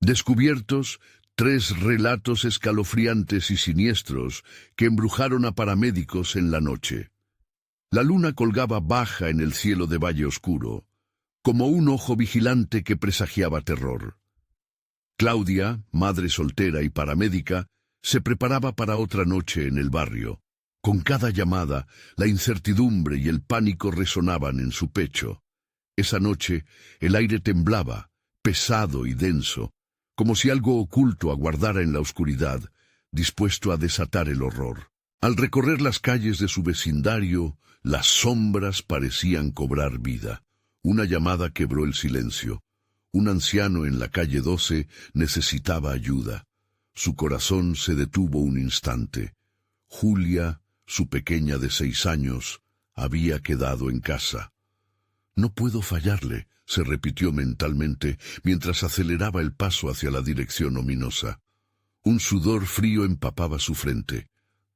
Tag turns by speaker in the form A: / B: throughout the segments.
A: Descubiertos, 3 relatos escalofriantes y siniestros que embrujaron a paramédicos en la noche. La luna colgaba baja en el cielo de Valle Oscuro, como un ojo vigilante que presagiaba terror. Claudia, madre soltera y paramédica, se preparaba para otra noche en el barrio. Con cada llamada, la incertidumbre y el pánico resonaban en su pecho. Esa noche, el aire temblaba, pesado y denso, como si algo oculto aguardara en la oscuridad, dispuesto a desatar el horror. Al recorrer las calles de su vecindario, las sombras parecían cobrar vida. Una llamada quebró el silencio. Un anciano en la calle 12 necesitaba ayuda. Su corazón se detuvo un instante. Julia, su pequeña de 6 años, había quedado en casa. «No puedo fallarle», se repitió mentalmente mientras aceleraba el paso hacia la dirección ominosa. Un sudor frío empapaba su frente.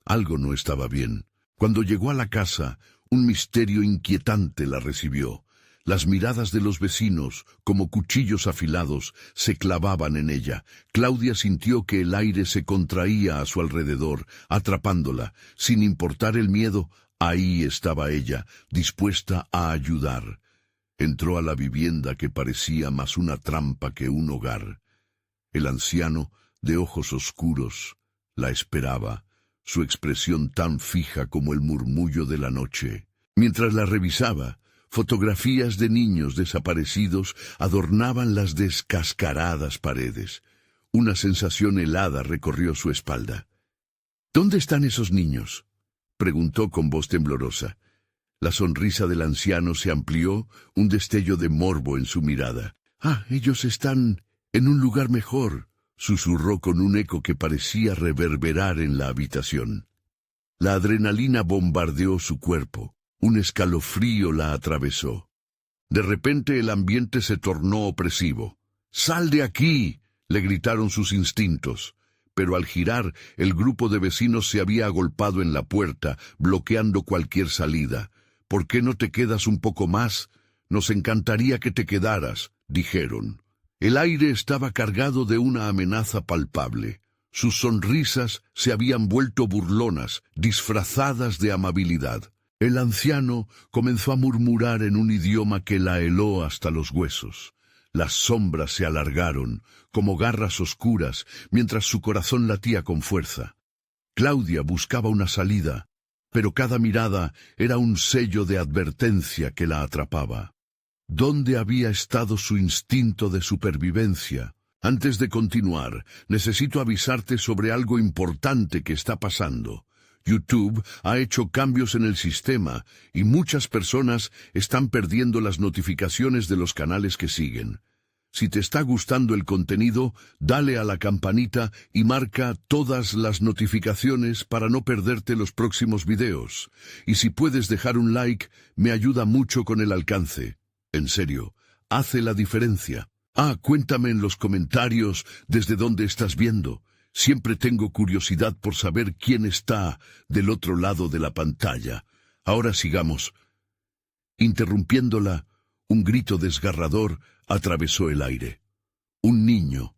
A: Algo no estaba bien. Cuando llegó a la casa, un misterio inquietante la recibió. Las miradas de los vecinos, como cuchillos afilados, se clavaban en ella. Claudia sintió que el aire se contraía a su alrededor, atrapándola. Sin importar el miedo, ahí estaba ella, dispuesta a ayudar. Entró a la vivienda que parecía más una trampa que un hogar. El anciano, de ojos oscuros, la esperaba, su expresión tan fija como el murmullo de la noche. Mientras la revisaba, fotografías de niños desaparecidos adornaban las descascaradas paredes. Una sensación helada recorrió su espalda. «¿Dónde están esos niños?», preguntó con voz temblorosa. La sonrisa del anciano se amplió, un destello de morbo en su mirada. «Ah, ellos están en un lugar mejor», susurró con un eco que parecía reverberar en la habitación. La adrenalina bombardeó su cuerpo. Un escalofrío la atravesó. De repente el ambiente se tornó opresivo. «¡Sal de aquí!», le gritaron sus instintos. Pero al girar, el grupo de vecinos se había agolpado en la puerta, bloqueando cualquier salida. «¿Por qué no te quedas un poco más? Nos encantaría que te quedaras», dijeron. El aire estaba cargado de una amenaza palpable. Sus sonrisas se habían vuelto burlonas, disfrazadas de amabilidad. El anciano comenzó a murmurar en un idioma que la heló hasta los huesos. Las sombras se alargaron, como garras oscuras, mientras su corazón latía con fuerza. Claudia buscaba una salida, pero cada mirada era un sello de advertencia que la atrapaba. ¿Dónde había estado su instinto de supervivencia? Antes de continuar, necesito avisarte sobre algo importante que está pasando. YouTube ha hecho cambios en el sistema y muchas personas están perdiendo las notificaciones de los canales que siguen. Si te está gustando el contenido, dale a la campanita y marca todas las notificaciones para no perderte los próximos videos. Y si puedes dejar un like, me ayuda mucho con el alcance. En serio, hace la diferencia. Cuéntame en los comentarios desde dónde estás viendo. Siempre tengo curiosidad por saber quién está del otro lado de la pantalla. Ahora sigamos. Interrumpiéndola, un grito desgarrador atravesó el aire. Un niño.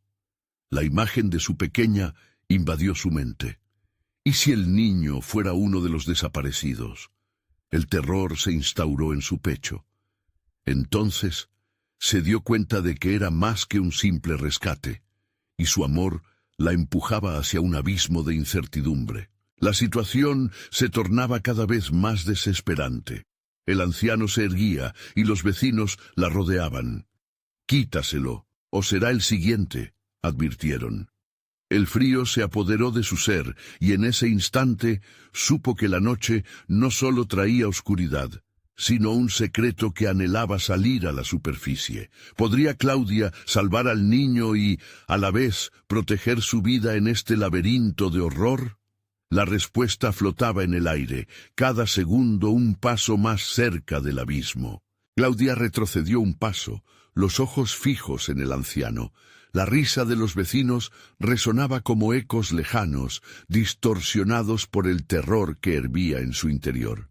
A: La imagen de su pequeña invadió su mente. ¿Y si el niño fuera uno de los desaparecidos? El terror se instauró en su pecho. Entonces se dio cuenta de que era más que un simple rescate, y su amor la empujaba hacia un abismo de incertidumbre. La situación se tornaba cada vez más desesperante. El anciano se erguía y los vecinos la rodeaban. «Quítaselo, o será el siguiente», advirtieron. El frío se apoderó de su ser y en ese instante supo que la noche no solo traía oscuridad, sino un secreto que anhelaba salir a la superficie. ¿Podría Claudia salvar al niño y, a la vez, proteger su vida en este laberinto de horror? La respuesta flotaba en el aire, cada segundo un paso más cerca del abismo. Claudia retrocedió un paso, los ojos fijos en el anciano. La risa de los vecinos resonaba como ecos lejanos, distorsionados por el terror que hervía en su interior.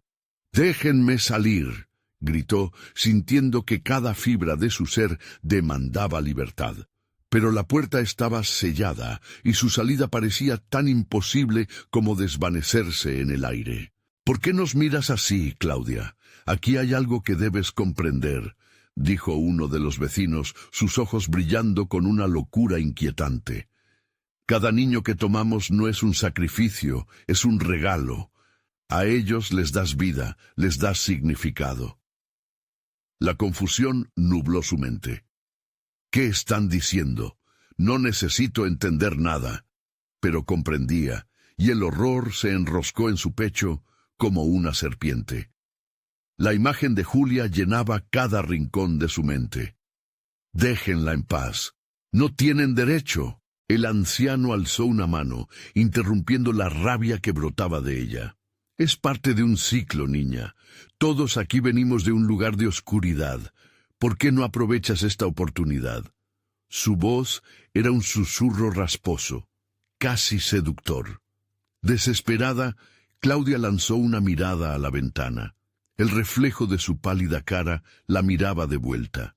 A: «¡Déjenme salir!», gritó, sintiendo que cada fibra de su ser demandaba libertad. Pero la puerta estaba sellada y su salida parecía tan imposible como desvanecerse en el aire. «¿Por qué nos miras así, Claudia? Aquí hay algo que debes comprender», dijo uno de los vecinos, sus ojos brillando con una locura inquietante. «Cada niño que tomamos no es un sacrificio, es un regalo. A ellos les das vida, les das significado». La confusión nubló su mente. «¿Qué están diciendo? No necesito entender nada». Pero comprendía, y el horror se enroscó en su pecho como una serpiente. La imagen de Julia llenaba cada rincón de su mente. «Déjenla en paz. No tienen derecho». El anciano alzó una mano, interrumpiendo la rabia que brotaba de ella. «Es parte de un ciclo, niña. Todos aquí venimos de un lugar de oscuridad. ¿Por qué no aprovechas esta oportunidad?» Su voz era un susurro rasposo, casi seductor. Desesperada, Claudia lanzó una mirada a la ventana. El reflejo de su pálida cara la miraba de vuelta.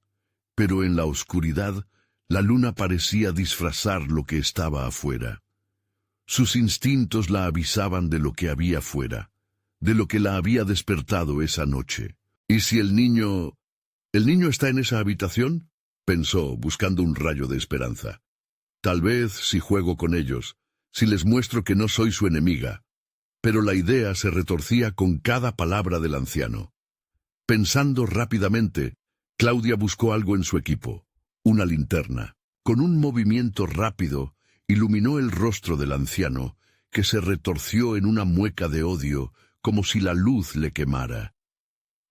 A: Pero en la oscuridad, la luna parecía disfrazar lo que estaba afuera. Sus instintos la avisaban de lo que había fuera, de lo que la había despertado esa noche. «¿Y si el niño está en esa habitación?», pensó, buscando un rayo de esperanza. «Tal vez si juego con ellos, si les muestro que no soy su enemiga». Pero la idea se retorcía con cada palabra del anciano. Pensando rápidamente, Claudia buscó algo en su equipo, una linterna. Con un movimiento rápido, iluminó el rostro del anciano, que se retorció en una mueca de odio, como si la luz le quemara.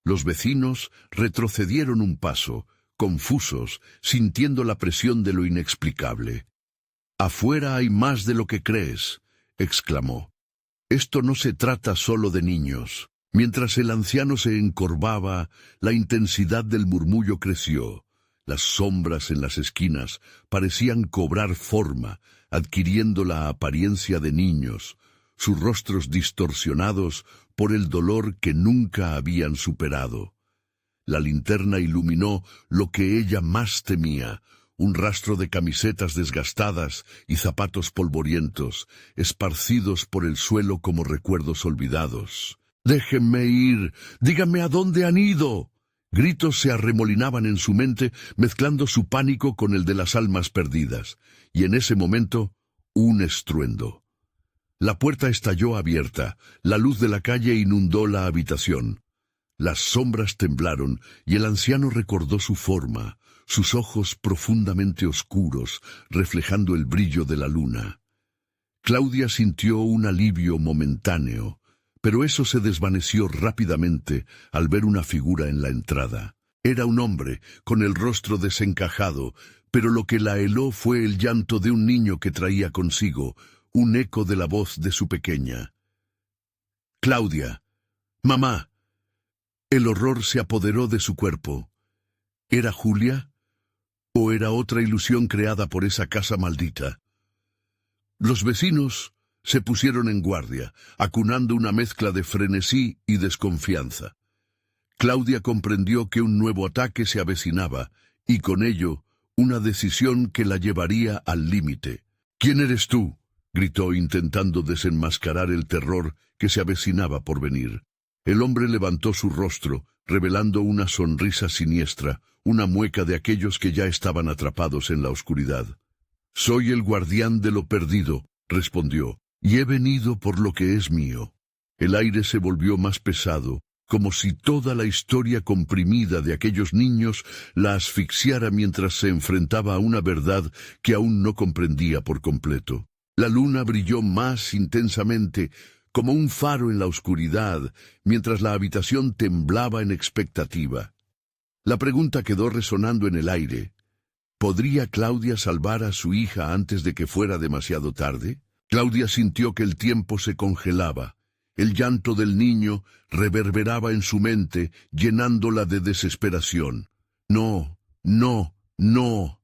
A: Los vecinos retrocedieron un paso, confusos, sintiendo la presión de lo inexplicable. «Afuera hay más de lo que crees», exclamó. «Esto no se trata solo de niños». Mientras el anciano se encorvaba, la intensidad del murmullo creció. Las sombras en las esquinas parecían cobrar forma, adquiriendo la apariencia de niños, sus rostros distorsionados por el dolor que nunca habían superado. La linterna iluminó lo que ella más temía, un rastro de camisetas desgastadas y zapatos polvorientos, esparcidos por el suelo como recuerdos olvidados. «Déjenme ir, díganme a dónde han ido». Gritos se arremolinaban en su mente, mezclando su pánico con el de las almas perdidas, y en ese momento, un estruendo. La puerta estalló abierta, la luz de la calle inundó la habitación. Las sombras temblaron, y el anciano recordó su forma, sus ojos profundamente oscuros, reflejando el brillo de la luna. Claudia sintió un alivio momentáneo, pero eso se desvaneció rápidamente al ver una figura en la entrada. Era un hombre, con el rostro desencajado, pero lo que la heló fue el llanto de un niño que traía consigo, un eco de la voz de su pequeña. «Claudia, mamá». El horror se apoderó de su cuerpo. ¿Era Julia? ¿O era otra ilusión creada por esa casa maldita? Los vecinos se pusieron en guardia, acunando una mezcla de frenesí y desconfianza. Claudia comprendió que un nuevo ataque se avecinaba, y con ello, una decisión que la llevaría al límite. «¿Quién eres tú?», gritó intentando desenmascarar el terror que se avecinaba por venir. El hombre levantó su rostro, revelando una sonrisa siniestra, una mueca de aquellos que ya estaban atrapados en la oscuridad. «Soy el guardián de lo perdido», respondió, «y he venido por lo que es mío». El aire se volvió más pesado, como si toda la historia comprimida de aquellos niños la asfixiara mientras se enfrentaba a una verdad que aún no comprendía por completo. La luna brilló más intensamente, como un faro en la oscuridad, mientras la habitación temblaba en expectativa. La pregunta quedó resonando en el aire. ¿Podría Claudia salvar a su hija antes de que fuera demasiado tarde? Claudia sintió que el tiempo se congelaba. El llanto del niño reverberaba en su mente, llenándola de desesperación. «No, no, no»,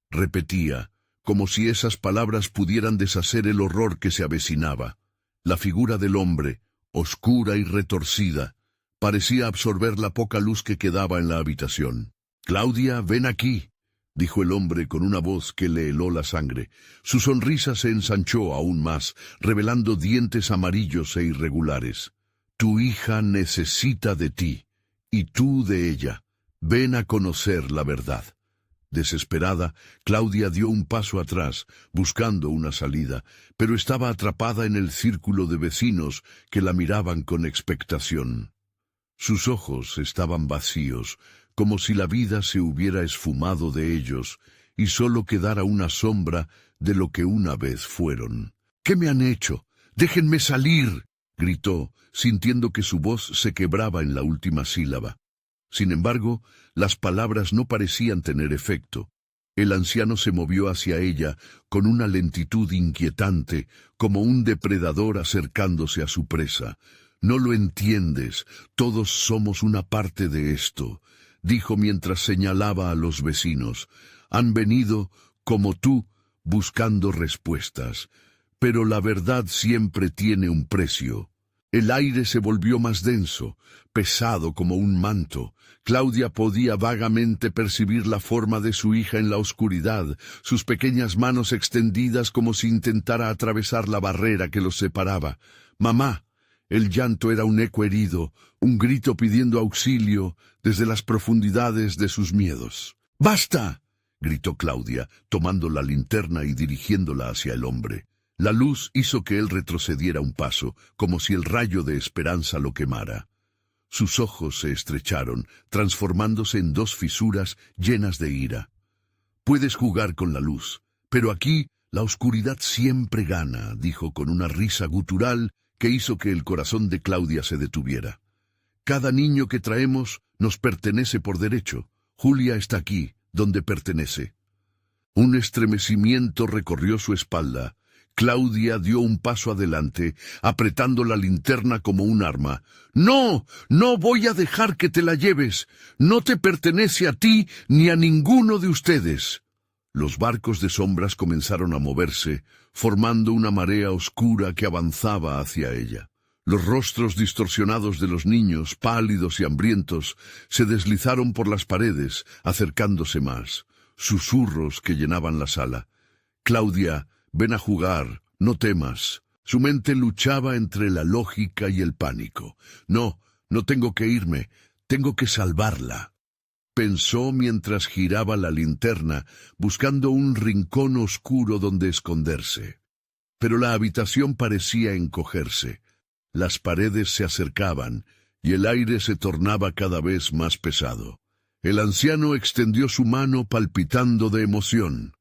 A: repetía, como si esas palabras pudieran deshacer el horror que se avecinaba. La figura del hombre, oscura y retorcida, parecía absorber la poca luz que quedaba en la habitación. «Claudia, ven aquí», dijo el hombre con una voz que le heló la sangre. Su sonrisa se ensanchó aún más, revelando dientes amarillos e irregulares. Tu hija necesita de ti, y tú de ella. Ven a conocer la verdad. Desesperada, Claudia dio un paso atrás, buscando una salida, pero estaba atrapada en el círculo de vecinos que la miraban con expectación. Sus ojos estaban vacíos, como si la vida se hubiera esfumado de ellos, y solo quedara una sombra de lo que una vez fueron. «¿Qué me han hecho? ¡Déjenme salir!», gritó, sintiendo que su voz se quebraba en la última sílaba. Sin embargo, las palabras no parecían tener efecto. El anciano se movió hacia ella con una lentitud inquietante, como un depredador acercándose a su presa. «No lo entiendes, todos somos una parte de esto», dijo mientras señalaba a los vecinos. «Han venido, como tú, buscando respuestas, pero la verdad siempre tiene un precio». El aire se volvió más denso, pesado como un manto. Claudia podía vagamente percibir la forma de su hija en la oscuridad, sus pequeñas manos extendidas como si intentara atravesar la barrera que los separaba. «Mamá». El llanto era un eco herido, un grito pidiendo auxilio desde las profundidades de sus miedos. «¡Basta!», gritó Claudia, tomando la linterna y dirigiéndola hacia el hombre. La luz hizo que él retrocediera un paso, como si el rayo de esperanza lo quemara. Sus ojos se estrecharon, transformándose en dos fisuras llenas de ira. «Puedes jugar con la luz, pero aquí la oscuridad siempre gana», dijo con una risa gutural que hizo que el corazón de Claudia se detuviera. «Cada niño que traemos nos pertenece por derecho. Julia está aquí, donde pertenece». Un estremecimiento recorrió su espalda. Claudia dio un paso adelante, apretando la linterna como un arma. «¡No! ¡No voy a dejar que te la lleves! No te pertenece a ti ni a ninguno de ustedes». Los barcos de sombras comenzaron a moverse, formando una marea oscura que avanzaba hacia ella. Los rostros distorsionados de los niños, pálidos y hambrientos, se deslizaron por las paredes, acercándose más. Susurros que llenaban la sala. «Claudia, ven a jugar, no temas». Su mente luchaba entre la lógica y el pánico. «No, no tengo que irme, tengo que salvarla», pensó mientras giraba la linterna, buscando un rincón oscuro donde esconderse. Pero la habitación parecía encogerse. Las paredes se acercaban, y el aire se tornaba cada vez más pesado. El anciano extendió su mano palpitando de emoción.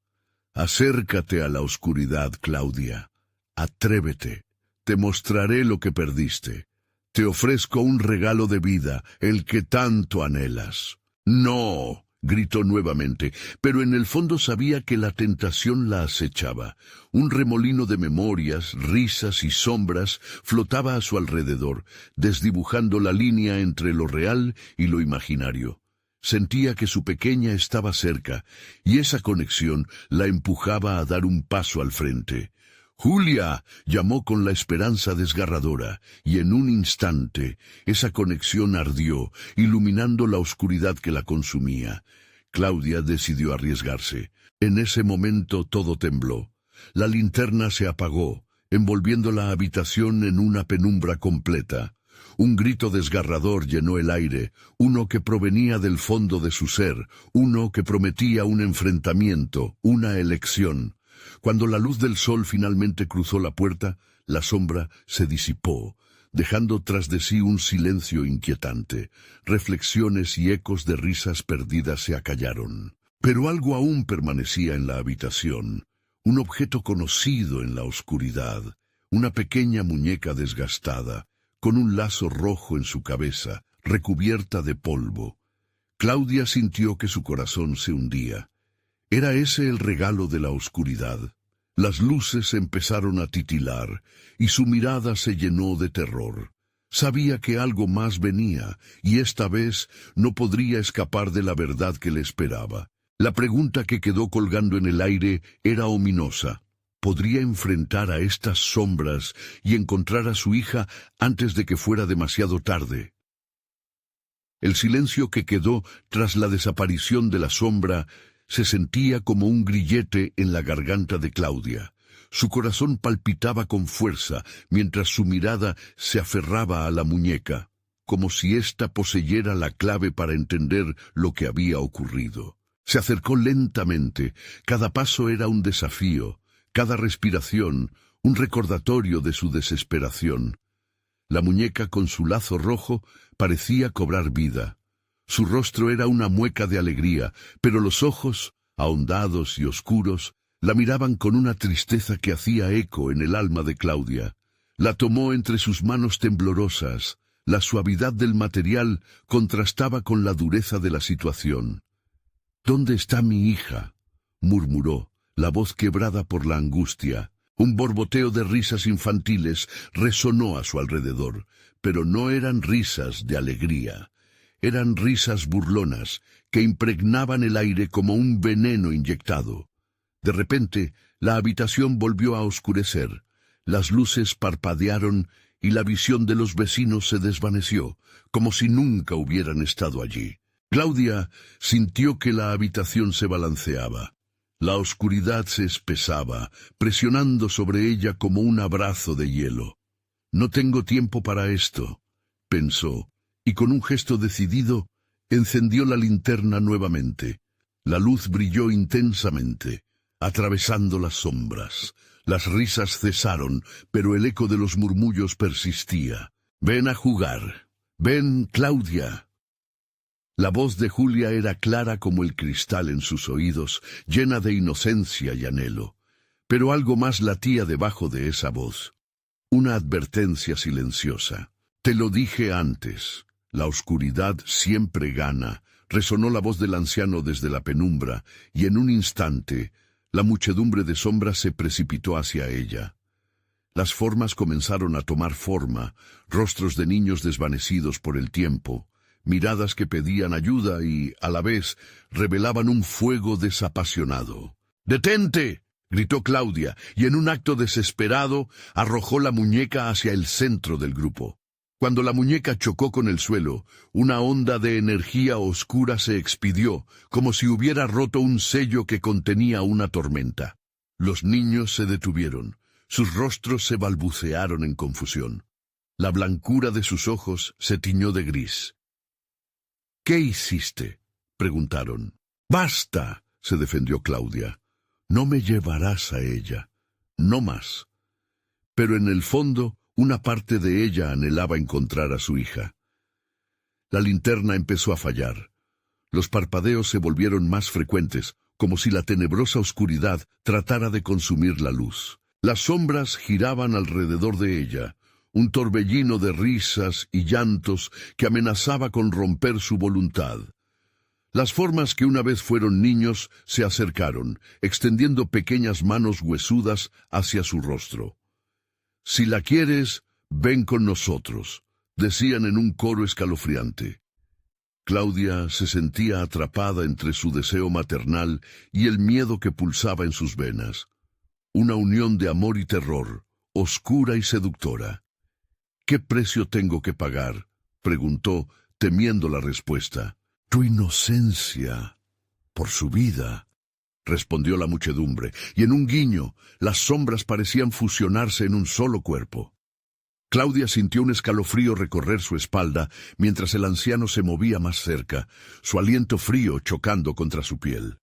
A: «Acércate a la oscuridad, Claudia. Atrévete. Te mostraré lo que perdiste. Te ofrezco un regalo de vida, el que tanto anhelas». «¡No!», gritó nuevamente, pero en el fondo sabía que la tentación la acechaba. Un remolino de memorias, risas y sombras flotaba a su alrededor, desdibujando la línea entre lo real y lo imaginario. Sentía que su pequeña estaba cerca, y esa conexión la empujaba a dar un paso al frente. «¡Julia!», llamó con la esperanza desgarradora, y en un instante esa conexión ardió, iluminando la oscuridad que la consumía. Claudia decidió arriesgarse. En ese momento todo tembló. La linterna se apagó, envolviendo la habitación en una penumbra completa. Un grito desgarrador llenó el aire, uno que provenía del fondo de su ser, uno que prometía un enfrentamiento, una elección. Cuando la luz del sol finalmente cruzó la puerta, la sombra se disipó, dejando tras de sí un silencio inquietante. Reflexiones y ecos de risas perdidas se acallaron. Pero algo aún permanecía en la habitación, un objeto conocido en la oscuridad, una pequeña muñeca desgastada, con un lazo rojo en su cabeza, recubierta de polvo. Claudia sintió que su corazón se hundía. ¿Era ese el regalo de la oscuridad? Las luces empezaron a titilar, y su mirada se llenó de terror. Sabía que algo más venía, y esta vez no podría escapar de la verdad que le esperaba. La pregunta que quedó colgando en el aire era ominosa. ¿Podría enfrentar a estas sombras y encontrar a su hija antes de que fuera demasiado tarde? El silencio que quedó tras la desaparición de la sombra se sentía como un grillete en la garganta de Claudia. Su corazón palpitaba con fuerza mientras su mirada se aferraba a la muñeca, como si ésta poseyera la clave para entender lo que había ocurrido. Se acercó lentamente, cada paso era un desafío, cada respiración un recordatorio de su desesperación. La muñeca con su lazo rojo parecía cobrar vida. Su rostro era una mueca de alegría, pero los ojos, ahondados y oscuros, la miraban con una tristeza que hacía eco en el alma de Claudia. La tomó entre sus manos temblorosas. La suavidad del material contrastaba con la dureza de la situación. «¿Dónde está mi hija?», murmuró, la voz quebrada por la angustia. Un borboteo de risas infantiles resonó a su alrededor, pero no eran risas de alegría. Eran risas burlonas que impregnaban el aire como un veneno inyectado. De repente, la habitación volvió a oscurecer. Las luces parpadearon y la visión de los vecinos se desvaneció, como si nunca hubieran estado allí. Claudia sintió que la habitación se balanceaba. La oscuridad se espesaba, presionando sobre ella como un abrazo de hielo. «No tengo tiempo para esto», pensó, y con un gesto decidido, encendió la linterna nuevamente. La luz brilló intensamente, atravesando las sombras. Las risas cesaron, pero el eco de los murmullos persistía. «Ven a jugar. Ven, Claudia». La voz de Julia era clara como el cristal en sus oídos, llena de inocencia y anhelo. Pero algo más latía debajo de esa voz. Una advertencia silenciosa. «Te lo dije antes. La oscuridad siempre gana», resonó la voz del anciano desde la penumbra, y en un instante, la muchedumbre de sombras se precipitó hacia ella. Las formas comenzaron a tomar forma, rostros de niños desvanecidos por el tiempo, miradas que pedían ayuda y, a la vez, revelaban un fuego desapasionado. «¡Detente!», gritó Claudia, y en un acto desesperado arrojó la muñeca hacia el centro del grupo. Cuando la muñeca chocó con el suelo, una onda de energía oscura se expidió, como si hubiera roto un sello que contenía una tormenta. Los niños se detuvieron, sus rostros se balbucearon en confusión. La blancura de sus ojos se tiñó de gris. «¿Qué hiciste?», preguntaron. «Basta», se defendió Claudia. «No me llevarás a ella. No más». Pero en el fondo, una parte de ella anhelaba encontrar a su hija. La linterna empezó a fallar. Los parpadeos se volvieron más frecuentes, como si la tenebrosa oscuridad tratara de consumir la luz. Las sombras giraban alrededor de ella, un torbellino de risas y llantos que amenazaba con romper su voluntad. Las formas que una vez fueron niños se acercaron, extendiendo pequeñas manos huesudas hacia su rostro. «Si la quieres, ven con nosotros», decían en un coro escalofriante. Claudia se sentía atrapada entre su deseo maternal y el miedo que pulsaba en sus venas. Una unión de amor y terror, oscura y seductora. «¿Qué precio tengo que pagar?», preguntó, temiendo la respuesta. «Tu inocencia, por su vida», respondió la muchedumbre, y en un guiño, las sombras parecían fusionarse en un solo cuerpo. Claudia sintió un escalofrío recorrer su espalda mientras el anciano se movía más cerca, su aliento frío chocando contra su piel.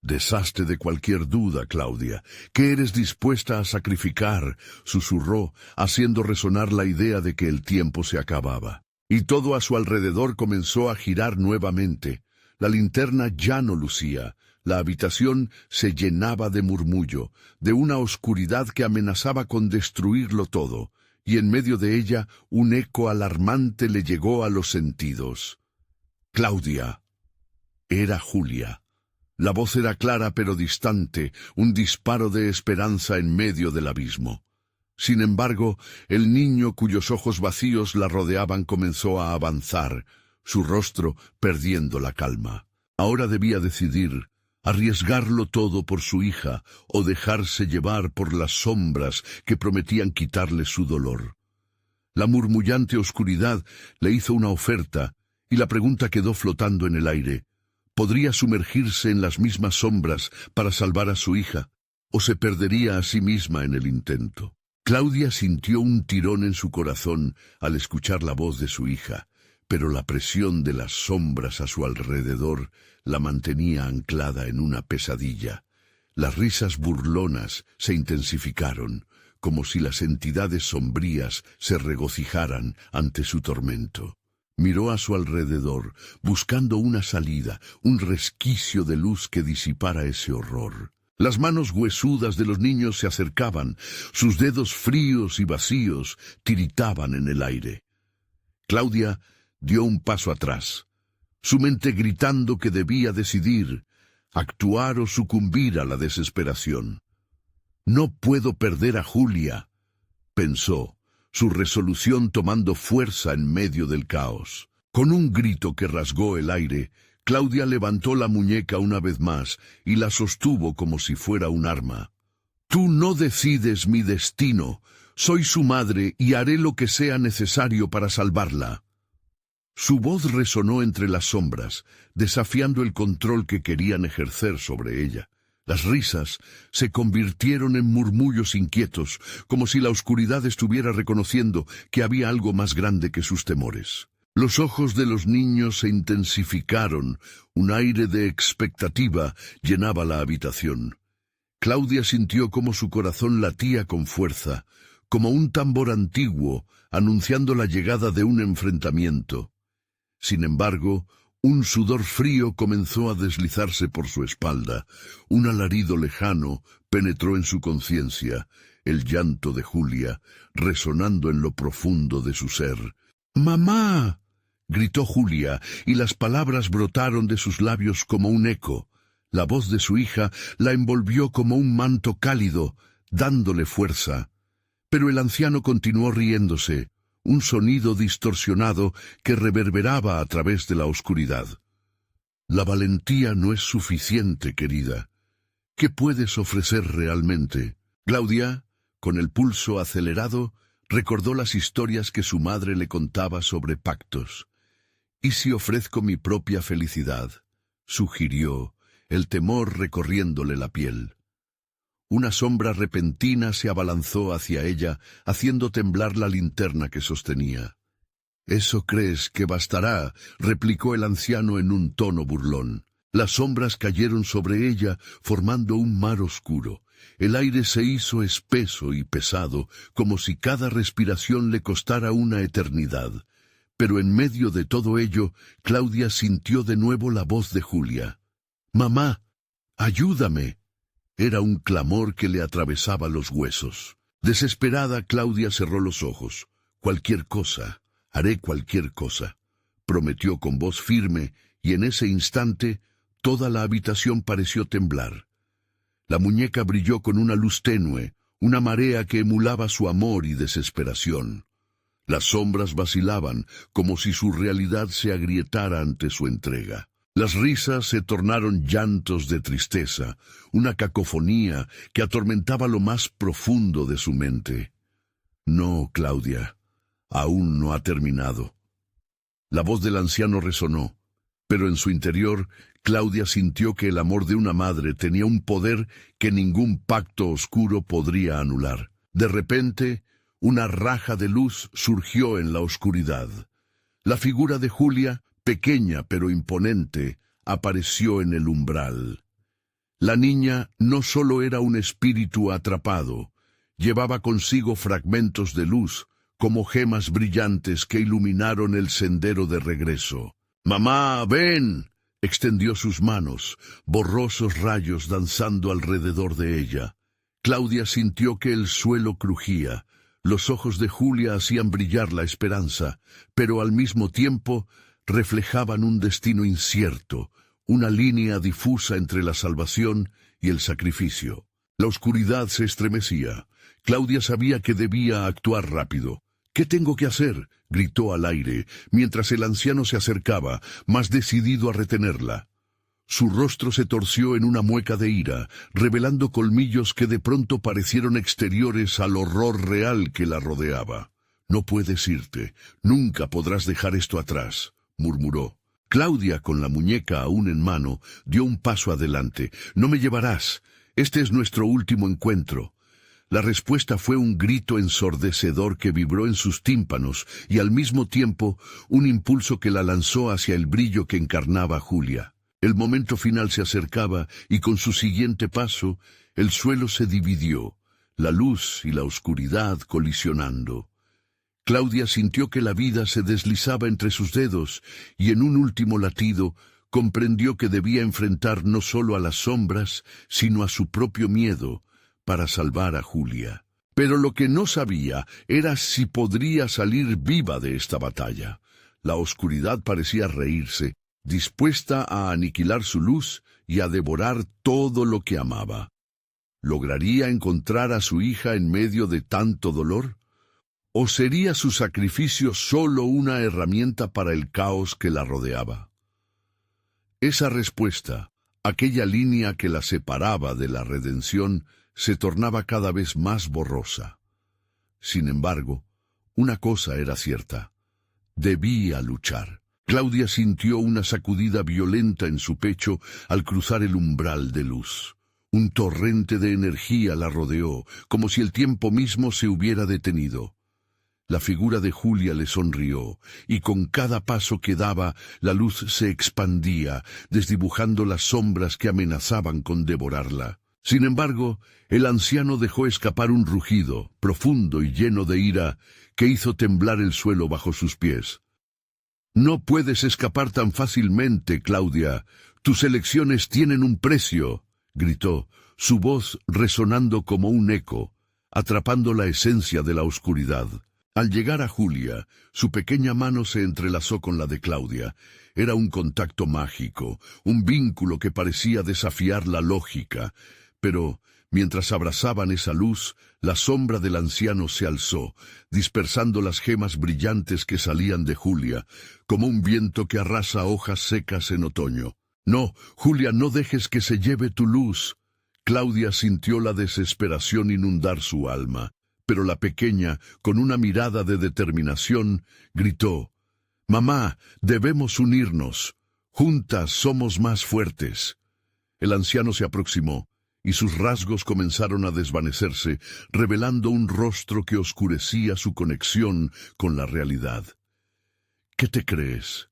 A: «Deshazte de cualquier duda, Claudia. ¿Qué eres dispuesta a sacrificar?», susurró, haciendo resonar la idea de que el tiempo se acababa. Y todo a su alrededor comenzó a girar nuevamente. La linterna ya no lucía. La habitación se llenaba de murmullo, de una oscuridad que amenazaba con destruirlo todo, y en medio de ella un eco alarmante le llegó a los sentidos. «Claudia». Era Julia. La voz era clara pero distante, un disparo de esperanza en medio del abismo. Sin embargo, el niño cuyos ojos vacíos la rodeaban comenzó a avanzar, su rostro perdiendo la calma. Ahora debía decidir, arriesgarlo todo por su hija o dejarse llevar por las sombras que prometían quitarle su dolor. La murmullante oscuridad le hizo una oferta y la pregunta quedó flotando en el aire. ¿Podría sumergirse en las mismas sombras para salvar a su hija, o se perdería a sí misma en el intento? Claudia sintió un tirón en su corazón al escuchar la voz de su hija, pero la presión de las sombras a su alrededor la mantenía anclada en una pesadilla. Las risas burlonas se intensificaron, como si las entidades sombrías se regocijaran ante su tormento. Miró a su alrededor, buscando una salida, un resquicio de luz que disipara ese horror. Las manos huesudas de los niños se acercaban, sus dedos fríos y vacíos tiritaban en el aire. Claudia dio un paso atrás, su mente gritando que debía decidir, actuar o sucumbir a la desesperación. «No puedo perder a Julia», pensó, su resolución tomando fuerza en medio del caos. Con un grito que rasgó el aire, Claudia levantó la muñeca una vez más y la sostuvo como si fuera un arma. «Tú no decides mi destino. Soy su madre y haré lo que sea necesario para salvarla». Su voz resonó entre las sombras, desafiando el control que querían ejercer sobre ella. Las risas se convirtieron en murmullos inquietos, como si la oscuridad estuviera reconociendo que había algo más grande que sus temores. Los ojos de los niños se intensificaron, un aire de expectativa llenaba la habitación. Claudia sintió como su corazón latía con fuerza, como un tambor antiguo anunciando la llegada de un enfrentamiento. Sin embargo, un sudor frío comenzó a deslizarse por su espalda. Un alarido lejano penetró en su conciencia, el llanto de Julia, resonando en lo profundo de su ser. «¡Mamá!», gritó Julia, y las palabras brotaron de sus labios como un eco. La voz de su hija la envolvió como un manto cálido, dándole fuerza. Pero el anciano continuó riéndose, un sonido distorsionado que reverberaba a través de la oscuridad. «La valentía no es suficiente, querida. ¿Qué puedes ofrecer realmente?» Claudia, con el pulso acelerado, recordó las historias que su madre le contaba sobre pactos. «¿Y si ofrezco mi propia felicidad?», sugirió, el temor recorriéndole la piel. Una sombra repentina se abalanzó hacia ella, haciendo temblar la linterna que sostenía. «¿Eso crees que bastará?», replicó el anciano en un tono burlón. Las sombras cayeron sobre ella, formando un mar oscuro. El aire se hizo espeso y pesado, como si cada respiración le costara una eternidad. Pero en medio de todo ello, Claudia sintió de nuevo la voz de Julia. «¡Mamá, ayúdame!». Era un clamor que le atravesaba los huesos. Desesperada, Claudia cerró los ojos. «Cualquier cosa, haré cualquier cosa», prometió con voz firme, y en ese instante toda la habitación pareció temblar. La muñeca brilló con una luz tenue, una marea que emulaba su amor y desesperación. Las sombras vacilaban, como si su realidad se agrietara ante su entrega. Las risas se tornaron llantos de tristeza, una cacofonía que atormentaba lo más profundo de su mente. «No, Claudia, aún no ha terminado». La voz del anciano resonó, pero en su interior, Claudia sintió que el amor de una madre tenía un poder que ningún pacto oscuro podría anular. De repente, una raja de luz surgió en la oscuridad. La figura de Julia, pequeña pero imponente, apareció en el umbral. La niña no solo era un espíritu atrapado, llevaba consigo fragmentos de luz, como gemas brillantes que iluminaron el sendero de regreso. «¡Mamá, ven!», extendió sus manos, borrosos rayos danzando alrededor de ella. Claudia sintió que el suelo crujía. Los ojos de Julia hacían brillar la esperanza, pero al mismo tiempo reflejaban un destino incierto, una línea difusa entre la salvación y el sacrificio. La oscuridad se estremecía. Claudia sabía que debía actuar rápido. «¿Qué tengo que hacer?», gritó al aire, mientras el anciano se acercaba, más decidido a retenerla. Su rostro se torció en una mueca de ira, revelando colmillos que de pronto parecieron exteriores al horror real que la rodeaba. «No puedes irte, nunca podrás dejar esto atrás», murmuró. Claudia, con la muñeca aún en mano, dio un paso adelante. «No me llevarás. Este es nuestro último encuentro». La respuesta fue un grito ensordecedor que vibró en sus tímpanos y al mismo tiempo un impulso que la lanzó hacia el brillo que encarnaba Julia. El momento final se acercaba y con su siguiente paso el suelo se dividió, la luz y la oscuridad colisionando. Claudia sintió que la vida se deslizaba entre sus dedos y en un último latido comprendió que debía enfrentar no solo a las sombras, sino a su propio miedo para salvar a Julia. Pero lo que no sabía era si podría salir viva de esta batalla. La oscuridad parecía reírse, dispuesta a aniquilar su luz y a devorar todo lo que amaba. ¿Lograría encontrar a su hija en medio de tanto dolor? ¿O sería su sacrificio solo una herramienta para el caos que la rodeaba? Esa respuesta, aquella línea que la separaba de la redención, se tornaba cada vez más borrosa. Sin embargo, una cosa era cierta: debía luchar. Claudia sintió una sacudida violenta en su pecho al cruzar el umbral de luz. Un torrente de energía la rodeó, como si el tiempo mismo se hubiera detenido. La figura de Julia le sonrió, y con cada paso que daba, la luz se expandía, desdibujando las sombras que amenazaban con devorarla. Sin embargo, el anciano dejó escapar un rugido, profundo y lleno de ira, que hizo temblar el suelo bajo sus pies. «No puedes escapar tan fácilmente, Claudia. Tus elecciones tienen un precio», gritó, su voz resonando como un eco, atrapando la esencia de la oscuridad. Al llegar a Julia, su pequeña mano se entrelazó con la de Claudia. Era un contacto mágico, un vínculo que parecía desafiar la lógica. Pero, mientras abrazaban esa luz, la sombra del anciano se alzó, dispersando las gemas brillantes que salían de Julia, como un viento que arrasa hojas secas en otoño. «No, Julia, no dejes que se lleve tu luz». Claudia sintió la desesperación inundar su alma, pero la pequeña, con una mirada de determinación, gritó: «Mamá, debemos unirnos. Juntas somos más fuertes». El anciano se aproximó, y sus rasgos comenzaron a desvanecerse, revelando un rostro que oscurecía su conexión con la realidad. «¿Qué te crees?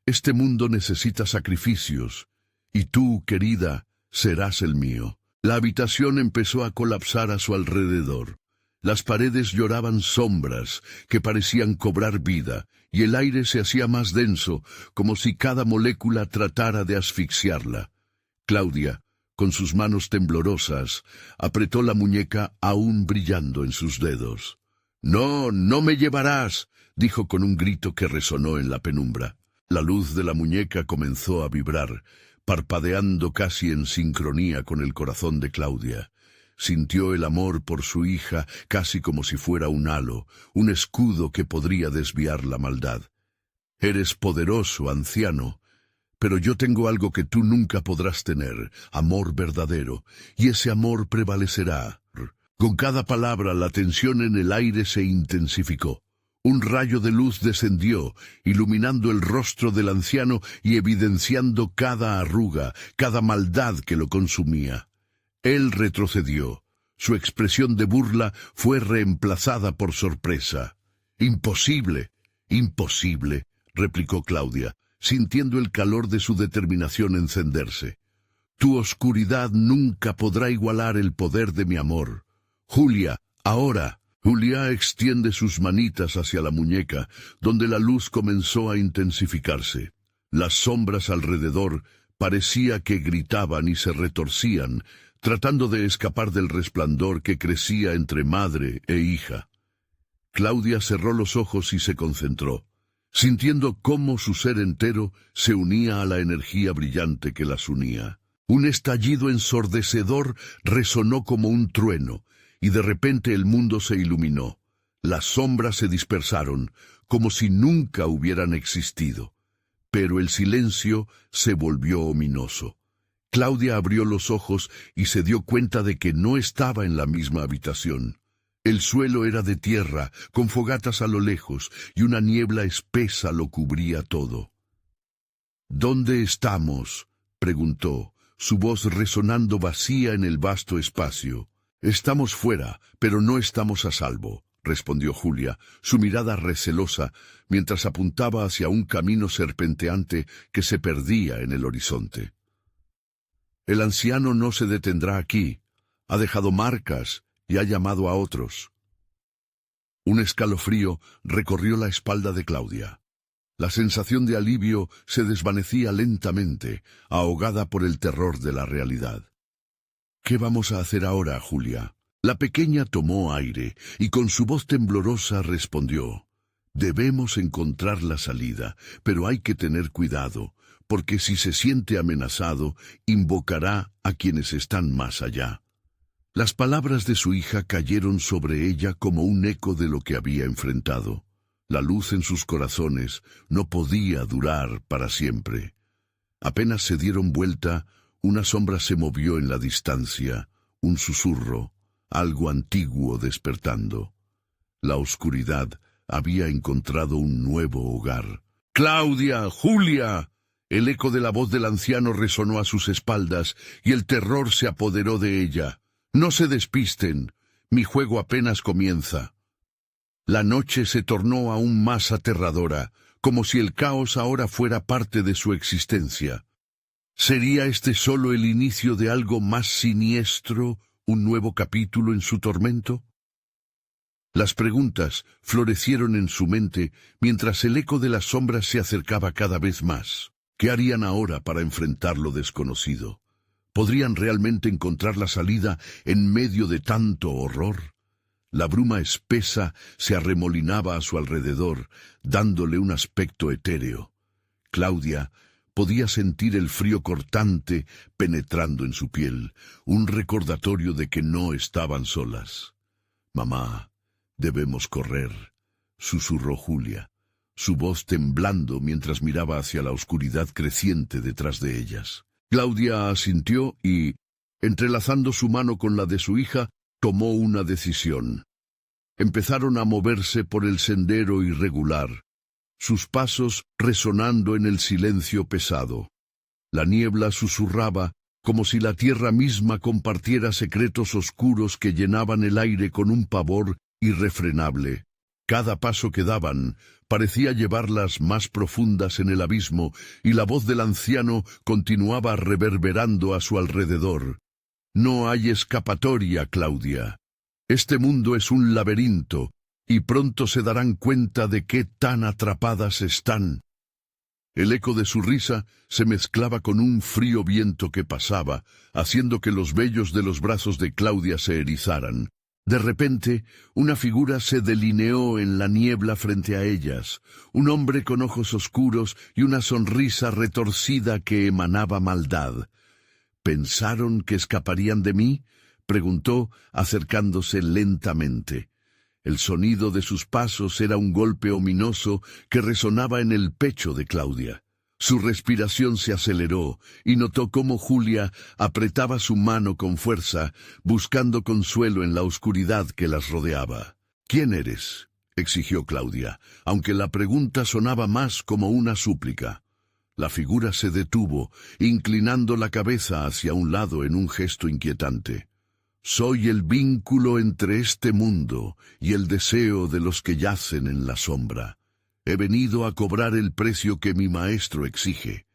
A: Este mundo necesita sacrificios, y tú, querida, serás el mío». La habitación empezó a colapsar a su alrededor. Las paredes lloraban sombras que parecían cobrar vida, y el aire se hacía más denso, como si cada molécula tratara de asfixiarla. Claudia, con sus manos temblorosas, apretó la muñeca aún brillando en sus dedos. «No, no me llevarás», dijo con un grito que resonó en la penumbra. La luz de la muñeca comenzó a vibrar, parpadeando casi en sincronía con el corazón de Claudia. Sintió el amor por su hija casi como si fuera un halo, un escudo que podría desviar la maldad. «Eres poderoso, anciano, pero yo tengo algo que tú nunca podrás tener, amor verdadero, y ese amor prevalecerá». Con cada palabra la tensión en el aire se intensificó. Un rayo de luz descendió, iluminando el rostro del anciano y evidenciando cada arruga, cada maldad que lo consumía. Él retrocedió. Su expresión de burla fue reemplazada por sorpresa. «Imposible, imposible», replicó Claudia, sintiendo el calor de su determinación encenderse. «Tu oscuridad nunca podrá igualar el poder de mi amor. Julia, ahora». Julia extiende sus manitas hacia la muñeca, donde la luz comenzó a intensificarse. Las sombras alrededor parecía que gritaban y se retorcían, tratando de escapar del resplandor que crecía entre madre e hija. Claudia cerró los ojos y se concentró, sintiendo cómo su ser entero se unía a la energía brillante que las unía. Un estallido ensordecedor resonó como un trueno, y de repente el mundo se iluminó. Las sombras se dispersaron, como si nunca hubieran existido. Pero el silencio se volvió ominoso. Claudia abrió los ojos y se dio cuenta de que no estaba en la misma habitación. El suelo era de tierra, con fogatas a lo lejos, y una niebla espesa lo cubría todo. ¿Dónde estamos?, preguntó, su voz resonando vacía en el vasto espacio. Estamos fuera, pero no estamos a salvo, respondió Julia, su mirada recelosa, mientras apuntaba hacia un camino serpenteante que se perdía en el horizonte. El anciano no se detendrá aquí. Ha dejado marcas y ha llamado a otros. Un escalofrío recorrió la espalda de Claudia. La sensación de alivio se desvanecía lentamente, ahogada por el terror de la realidad. ¿Qué vamos a hacer ahora, Julia? La pequeña tomó aire y con su voz temblorosa respondió: debemos encontrar la salida, pero hay que tener cuidado, porque si se siente amenazado, invocará a quienes están más allá. Las palabras de su hija cayeron sobre ella como un eco de lo que había enfrentado. La luz en sus corazones no podía durar para siempre. Apenas se dieron vuelta, una sombra se movió en la distancia, un susurro, algo antiguo despertando. La oscuridad había encontrado un nuevo hogar. ¡Claudia! ¡Julia! El eco de la voz del anciano resonó a sus espaldas y el terror se apoderó de ella. No se despisten, mi juego apenas comienza. La noche se tornó aún más aterradora, como si el caos ahora fuera parte de su existencia. ¿Sería este solo el inicio de algo más siniestro, un nuevo capítulo en su tormento? Las preguntas florecieron en su mente mientras el eco de las sombras se acercaba cada vez más. ¿Qué harían ahora para enfrentar lo desconocido? ¿Podrían realmente encontrar la salida en medio de tanto horror? La bruma espesa se arremolinaba a su alrededor, dándole un aspecto etéreo. Claudia podía sentir el frío cortante penetrando en su piel, un recordatorio de que no estaban solas. «Mamá, debemos correr», susurró Julia, su voz temblando mientras miraba hacia la oscuridad creciente detrás de ellas. Claudia asintió y, entrelazando su mano con la de su hija, tomó una decisión. Empezaron a moverse por el sendero irregular, sus pasos resonando en el silencio pesado. La niebla susurraba, como si la tierra misma compartiera secretos oscuros que llenaban el aire con un pavor irrefrenable. Cada paso que daban parecía llevarlas más profundas en el abismo, y la voz del anciano continuaba reverberando a su alrededor. «No hay escapatoria, Claudia. Este mundo es un laberinto, y pronto se darán cuenta de qué tan atrapadas están». El eco de su risa se mezclaba con un frío viento que pasaba, haciendo que los vellos de los brazos de Claudia se erizaran. De repente, una figura se delineó en la niebla frente a ellas, un hombre con ojos oscuros y una sonrisa retorcida que emanaba maldad. «¿Pensaron que escaparían de mí?», preguntó, acercándose lentamente. El sonido de sus pasos era un golpe ominoso que resonaba en el pecho de Claudia. Su respiración se aceleró y notó cómo Julia apretaba su mano con fuerza, buscando consuelo en la oscuridad que las rodeaba. «¿Quién eres?», exigió Claudia, aunque la pregunta sonaba más como una súplica. La figura se detuvo, inclinando la cabeza hacia un lado en un gesto inquietante. «Soy el vínculo entre este mundo y el deseo de los que yacen en la sombra. He venido a cobrar el precio que mi maestro exige.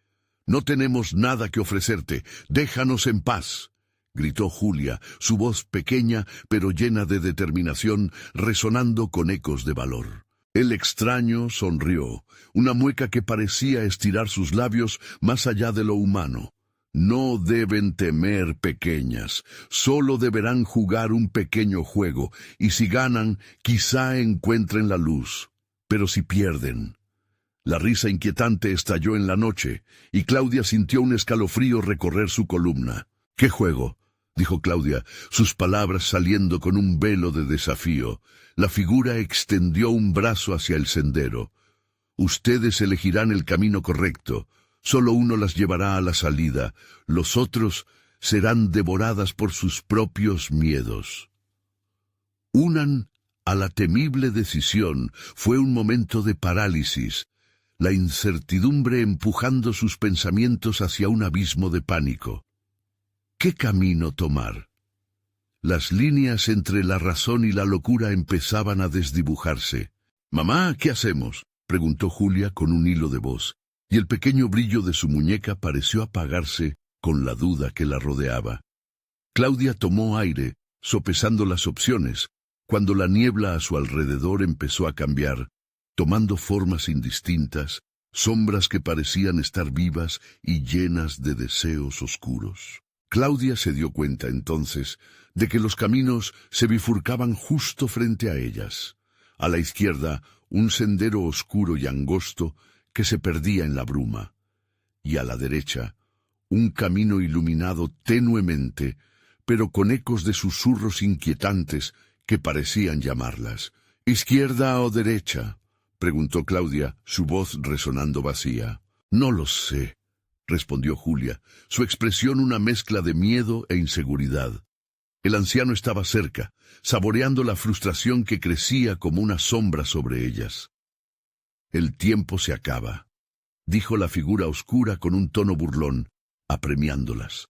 A: No tenemos nada que ofrecerte, déjanos en paz», gritó Julia, su voz pequeña pero llena de determinación, resonando con ecos de valor. El extraño sonrió, una mueca que parecía estirar sus labios más allá de lo humano. «No deben temer, pequeñas, solo deberán jugar un pequeño juego, y si ganan, quizá encuentren la luz. Pero si pierden...». La risa inquietante estalló en la noche, y Claudia sintió un escalofrío recorrer su columna. «¿Qué juego?», dijo Claudia, sus palabras saliendo con un velo de desafío. La figura extendió un brazo hacia el sendero. «Ustedes elegirán el camino correcto. Solo uno las llevará a la salida. Los otros serán devoradas por sus propios miedos». Unan a la temible decisión fue un momento de parálisis. la incertidumbre empujando sus pensamientos hacia un abismo de pánico. ¿Qué camino tomar? Las líneas entre la razón y la locura empezaban a desdibujarse. «Mamá, ¿qué hacemos?», preguntó Julia con un hilo de voz, y el pequeño brillo de su muñeca pareció apagarse con la duda que la rodeaba. Claudia tomó aire, sopesando las opciones, cuando la niebla a su alrededor empezó a cambiar, tomando formas indistintas, sombras que parecían estar vivas y llenas de deseos oscuros. Claudia se dio cuenta entonces de que los caminos se bifurcaban justo frente a ellas. A la izquierda, un sendero oscuro y angosto que se perdía en la bruma, y a la derecha, un camino iluminado tenuemente, pero con ecos de susurros inquietantes que parecían llamarlas. «¿Izquierda o derecha?», preguntó Claudia, su voz resonando vacía. «No lo sé», respondió Julia, su expresión una mezcla de miedo e inseguridad. El anciano estaba cerca, saboreando la frustración que crecía como una sombra sobre ellas. «El tiempo se acaba», dijo la figura oscura con un tono burlón, apremiándolas.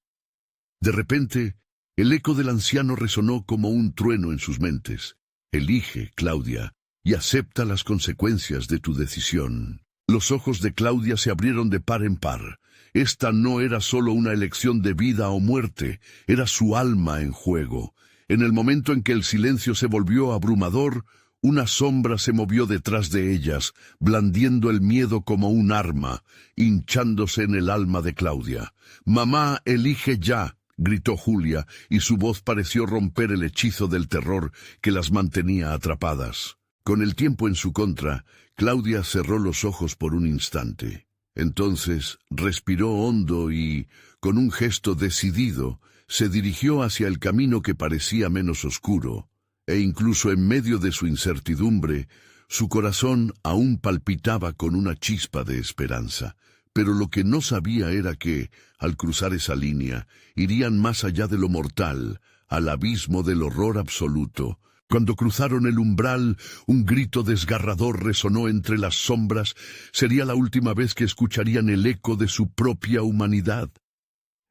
A: De repente, el eco del anciano resonó como un trueno en sus mentes. «Elige, Claudia, y acepta las consecuencias de tu decisión». Los ojos de Claudia se abrieron de par en par. Esta no era solo una elección de vida o muerte, era su alma en juego. En el momento en que el silencio se volvió abrumador, una sombra se movió detrás de ellas, blandiendo el miedo como un arma, hinchándose en el alma de Claudia. «Mamá, elige ya», gritó Julia, y su voz pareció romper el hechizo del terror que las mantenía atrapadas. Con el tiempo en su contra, Claudia cerró los ojos por un instante. Entonces respiró hondo y, con un gesto decidido, se dirigió hacia el camino que parecía menos oscuro, e incluso en medio de su incertidumbre, su corazón aún palpitaba con una chispa de esperanza. Pero lo que no sabía era que, al cruzar esa línea, irían más allá de lo mortal, al abismo del horror absoluto. Cuando cruzaron el umbral, un grito desgarrador resonó entre las sombras. Sería la última vez que escucharían el eco de su propia humanidad.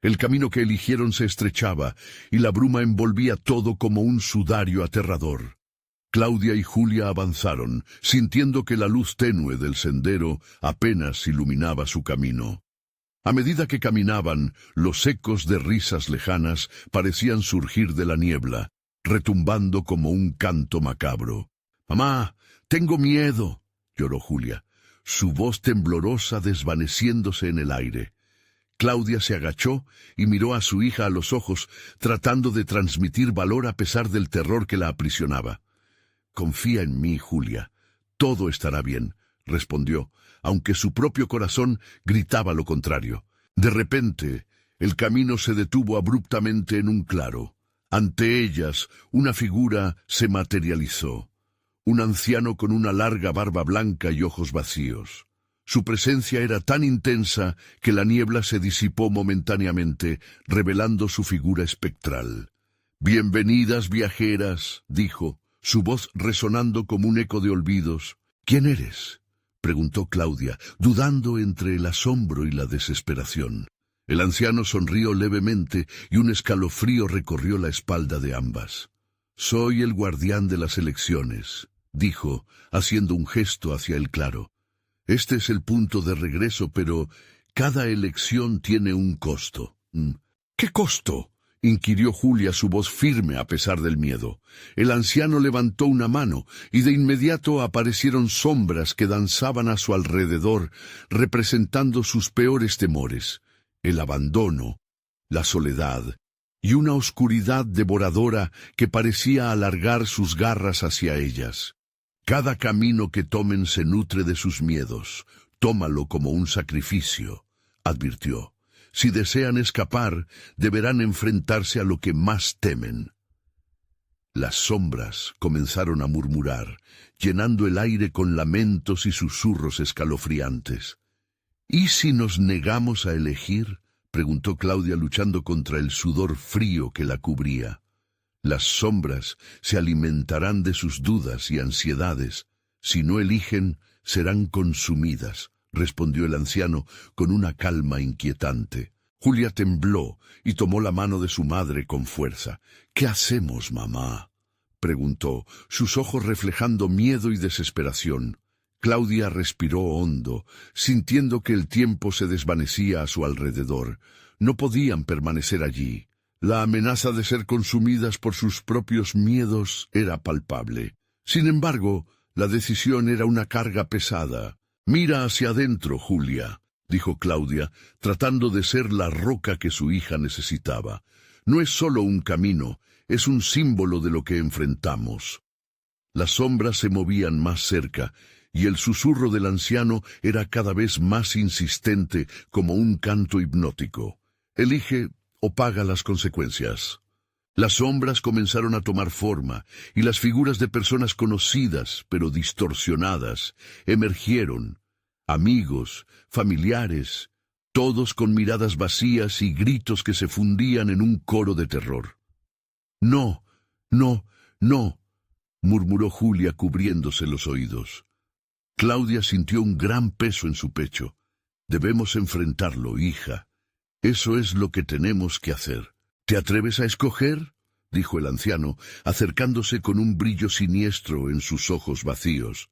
A: El camino que eligieron se estrechaba, y la bruma envolvía todo como un sudario aterrador. Claudia y Julia avanzaron, sintiendo que la luz tenue del sendero apenas iluminaba su camino. A medida que caminaban, los ecos de risas lejanas parecían surgir de la niebla, retumbando como un canto macabro. «Mamá, tengo miedo», lloró Julia, su voz temblorosa desvaneciéndose en el aire. Claudia se agachó y miró a su hija a los ojos, tratando de transmitir valor a pesar del terror que la aprisionaba. «Confía en mí, Julia. Todo estará bien», respondió, aunque su propio corazón gritaba lo contrario. De repente, el camino se detuvo abruptamente en un claro. Ante ellas, una figura se materializó. Un anciano con una larga barba blanca y ojos vacíos. Su presencia era tan intensa que la niebla se disipó momentáneamente, revelando su figura espectral. «Bienvenidas, viajeras», dijo, su voz resonando como un eco de olvidos. «¿Quién eres?», preguntó Claudia, dudando entre el asombro y la desesperación. El anciano sonrió levemente y un escalofrío recorrió la espalda de ambas. «Soy el guardián de las elecciones», dijo, haciendo un gesto hacia el claro. «Este es el punto de regreso, pero cada elección tiene un costo». «¿Qué costo?», inquirió Julia, su voz firme a pesar del miedo. El anciano levantó una mano, y de inmediato aparecieron sombras que danzaban a su alrededor, representando sus peores temores: el abandono, la soledad, y una oscuridad devoradora que parecía alargar sus garras hacia ellas. «Cada camino que tomen se nutre de sus miedos. Tómalo como un sacrificio», advirtió. «Si desean escapar, deberán enfrentarse a lo que más temen». Las sombras comenzaron a murmurar, llenando el aire con lamentos y susurros escalofriantes. «¿Y si nos negamos a elegir?», preguntó Claudia, luchando contra el sudor frío que la cubría. «Las sombras se alimentarán de sus dudas y ansiedades. Si no eligen, serán consumidas», respondió el anciano con una calma inquietante. Julia tembló y tomó la mano de su madre con fuerza. «¿Qué hacemos, mamá?», preguntó, sus ojos reflejando miedo y desesperación. Claudia respiró hondo, sintiendo que el tiempo se desvanecía a su alrededor. No podían permanecer allí. La amenaza de ser consumidas por sus propios miedos era palpable. Sin embargo, la decisión era una carga pesada. «Mira hacia adentro, Julia», dijo Claudia, tratando de ser la roca que su hija necesitaba. «No es solo un camino, es un símbolo de lo que enfrentamos». Las sombras se movían más cerca, y el susurro del anciano era cada vez más insistente, como un canto hipnótico. «Elige o paga las consecuencias». Las sombras comenzaron a tomar forma, y las figuras de personas conocidas, pero distorsionadas, emergieron. Amigos, familiares, todos con miradas vacías y gritos que se fundían en un coro de terror. «No, no, no», murmuró Julia cubriéndose los oídos. Claudia sintió un gran peso en su pecho. «Debemos enfrentarlo, hija. Eso es lo que tenemos que hacer». «¿Te atreves a escoger?», dijo el anciano, acercándose con un brillo siniestro en sus ojos vacíos.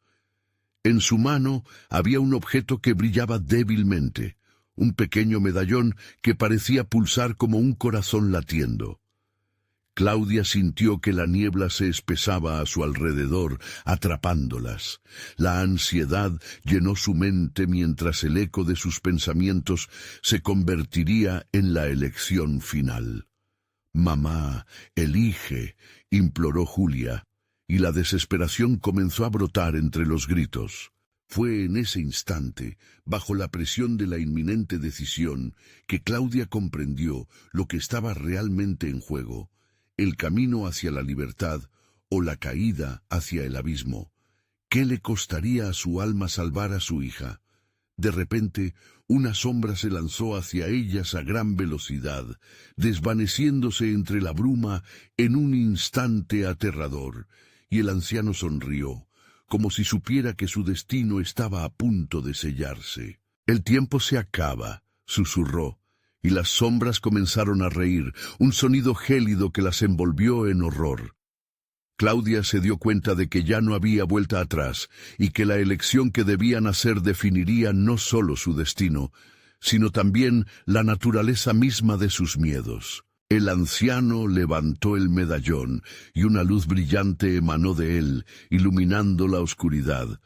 A: En su mano había un objeto que brillaba débilmente, un pequeño medallón que parecía pulsar como un corazón latiendo. Claudia sintió que la niebla se espesaba a su alrededor, atrapándolas. La ansiedad llenó su mente mientras el eco de sus pensamientos se convertiría en la elección final. «Mamá, elige», imploró Julia, y la desesperación comenzó a brotar entre los gritos. Fue en ese instante, bajo la presión de la inminente decisión, que Claudia comprendió lo que estaba realmente en juego: el camino hacia la libertad o la caída hacia el abismo. ¿Qué le costaría a su alma salvar a su hija? De repente, una sombra se lanzó hacia ellas a gran velocidad, desvaneciéndose entre la bruma en un instante aterrador, y el anciano sonrió, como si supiera que su destino estaba a punto de sellarse. «El tiempo se acaba», susurró, y las sombras comenzaron a reír, un sonido gélido que las envolvió en horror. Claudia se dio cuenta de que ya no había vuelta atrás, y que la elección que debían hacer definiría no solo su destino, sino también la naturaleza misma de sus miedos. El anciano levantó el medallón, y una luz brillante emanó de él, iluminando la oscuridad.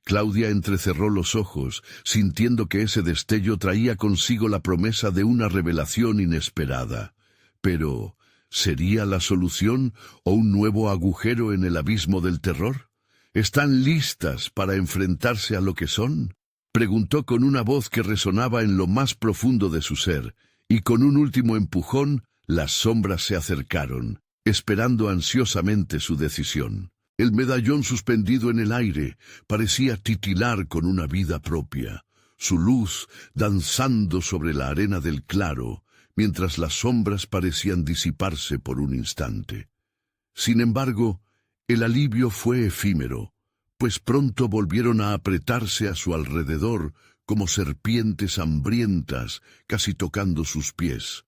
A: Claudia entrecerró los ojos, sintiendo que ese destello traía consigo la promesa de una revelación inesperada. Pero ¿sería la solución o un nuevo agujero en el abismo del terror? ¿Están listas para enfrentarse a lo que son?, preguntó con una voz que resonaba en lo más profundo de su ser, y con un último empujón, las sombras se acercaron, esperando ansiosamente su decisión. El medallón suspendido en el aire parecía titilar con una vida propia, su luz danzando sobre la arena del claro, mientras las sombras parecían disiparse por un instante. Sin embargo, el alivio fue efímero, pues pronto volvieron a apretarse a su alrededor como serpientes hambrientas, casi tocando sus pies.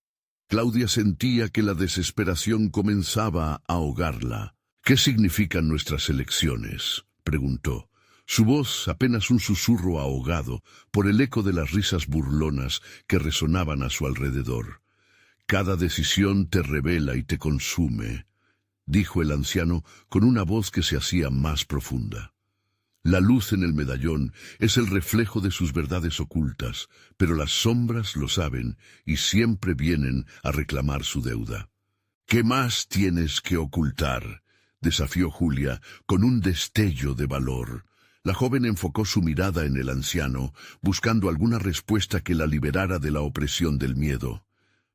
A: Claudia sentía que la desesperación comenzaba a ahogarla. «¿Qué significan nuestras elecciones?», preguntó. Su voz apenas un susurro ahogado por el eco de las risas burlonas que resonaban a su alrededor. «Cada decisión te revela y te consume», dijo el anciano con una voz que se hacía más profunda. La luz en el medallón es el reflejo de sus verdades ocultas, pero las sombras lo saben y siempre vienen a reclamar su deuda. «¿Qué más tienes que ocultar?», desafió Julia con un destello de valor. La joven enfocó su mirada en el anciano, buscando alguna respuesta que la liberara de la opresión del miedo.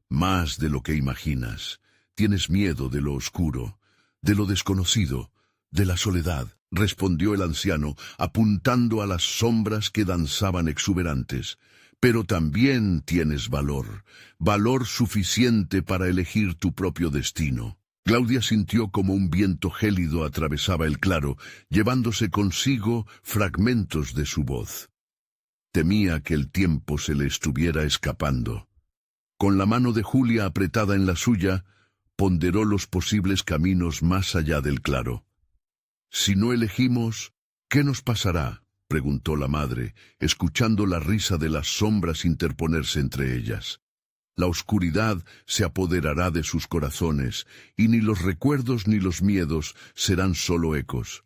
A: «Más de lo que imaginas. Tienes miedo de lo oscuro, de lo desconocido, de la soledad», respondió el anciano, apuntando a las sombras que danzaban exuberantes. «Pero también tienes valor, valor suficiente para elegir tu propio destino». Claudia sintió como un viento gélido atravesaba el claro, llevándose consigo fragmentos de su voz. Temía que el tiempo se le estuviera escapando. Con la mano de Julia apretada en la suya, ponderó los posibles caminos más allá del claro. «Si no elegimos, ¿qué nos pasará?», preguntó la madre, escuchando la risa de las sombras interponerse entre ellas. «La oscuridad se apoderará de sus corazones, y ni los recuerdos ni los miedos serán solo ecos,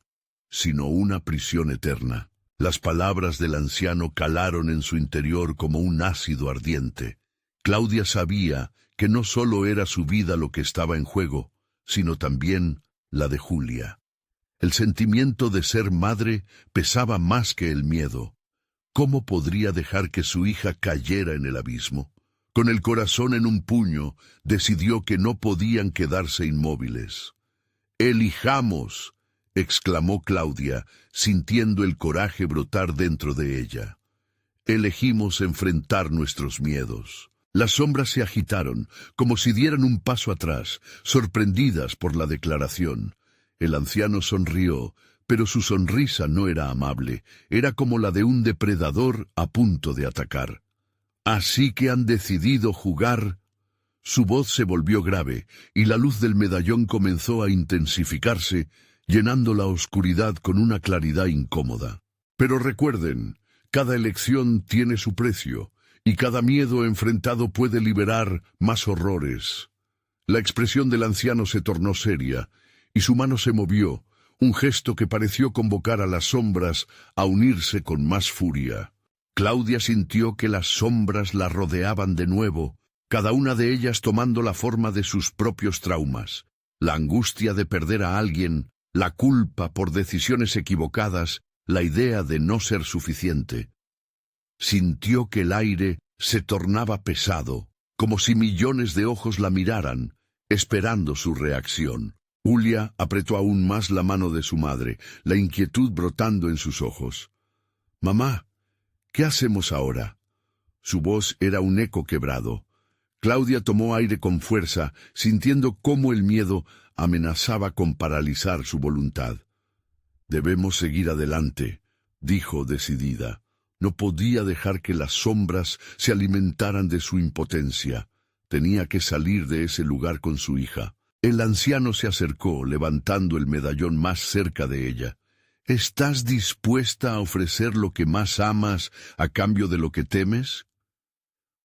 A: sino una prisión eterna». Las palabras del anciano calaron en su interior como un ácido ardiente. Claudia sabía que no solo era su vida lo que estaba en juego, sino también la de Julia. El sentimiento de ser madre pesaba más que el miedo. ¿Cómo podría dejar que su hija cayera en el abismo? Con el corazón en un puño, decidió que no podían quedarse inmóviles. «Elijamos», exclamó Claudia, sintiendo el coraje brotar dentro de ella. «Elegimos enfrentar nuestros miedos». Las sombras se agitaron, como si dieran un paso atrás, sorprendidas por la declaración. El anciano sonrió, pero su sonrisa no era amable, era como la de un depredador a punto de atacar. «¿Así que han decidido jugar?» Su voz se volvió grave, y la luz del medallón comenzó a intensificarse, llenando la oscuridad con una claridad incómoda. «Pero recuerden, cada elección tiene su precio, y cada miedo enfrentado puede liberar más horrores». La expresión del anciano se tornó seria, y su mano se movió, un gesto que pareció convocar a las sombras a unirse con más furia. Claudia sintió que las sombras la rodeaban de nuevo, cada una de ellas tomando la forma de sus propios traumas. La angustia de perder a alguien, la culpa por decisiones equivocadas, la idea de no ser suficiente. Sintió que el aire se tornaba pesado, como si millones de ojos la miraran, esperando su reacción. Julia apretó aún más la mano de su madre, la inquietud brotando en sus ojos. «Mamá, ¿qué hacemos ahora?». Su voz era un eco quebrado. Claudia tomó aire con fuerza, sintiendo cómo el miedo amenazaba con paralizar su voluntad. «Debemos seguir adelante», dijo decidida. No podía dejar que las sombras se alimentaran de su impotencia. Tenía que salir de ese lugar con su hija. El anciano se acercó, levantando el medallón más cerca de ella. «¿Estás dispuesta a ofrecer lo que más amas a cambio de lo que temes?».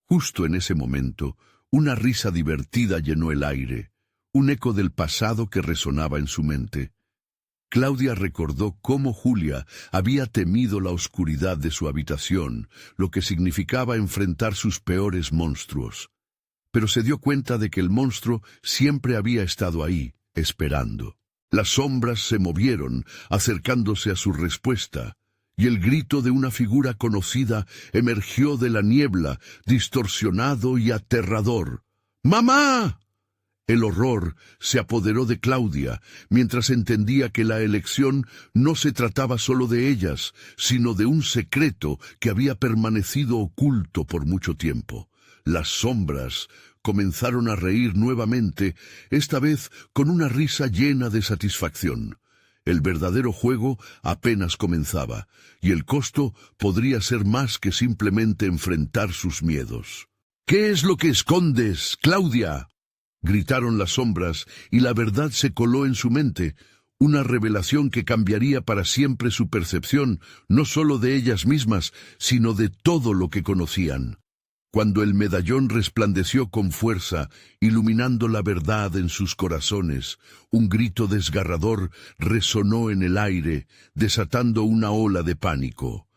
A: Justo en ese momento, una risa divertida llenó el aire, un eco del pasado que resonaba en su mente. Claudia recordó cómo Julia había temido la oscuridad de su habitación, lo que significaba enfrentar sus peores monstruos. Pero se dio cuenta de que el monstruo siempre había estado ahí, esperando. Las sombras se movieron, acercándose a su respuesta, y el grito de una figura conocida emergió de la niebla, distorsionado y aterrador. «¡Mamá!». El horror se apoderó de Claudia, mientras entendía que la elección no se trataba solo de ellas, sino de un secreto que había permanecido oculto por mucho tiempo. Las sombras comenzaron a reír nuevamente, esta vez con una risa llena de satisfacción. El verdadero juego apenas comenzaba, y el costo podría ser más que simplemente enfrentar sus miedos. «¿Qué es lo que escondes, Claudia?», gritaron las sombras, y la verdad se coló en su mente, una revelación que cambiaría para siempre su percepción, no solo de ellas mismas, sino de todo lo que conocían. Cuando el medallón resplandeció con fuerza, iluminando la verdad en sus corazones, un grito desgarrador resonó en el aire, desatando una ola de pánico.